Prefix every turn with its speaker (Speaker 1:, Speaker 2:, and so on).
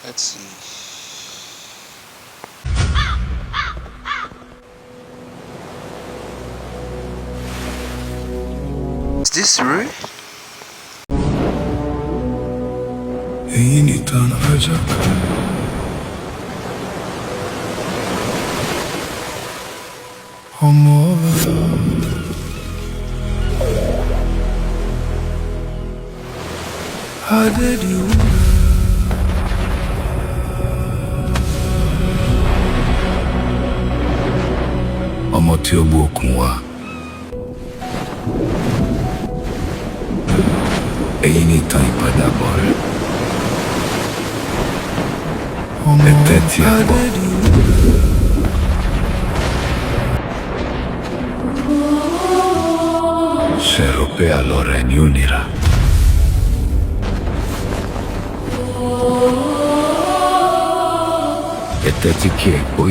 Speaker 1: Let's see. Is this real?
Speaker 2: Eğinitan AJAKA Homola Adediura ọmọ tí ó gbó okùn wa èyí ni ìtàn ìpadàbọ̀ rẹ̀ ẹ tẹ́tí ẹ gbọ́. Se europea allora ni unirà. E te ti chiedo,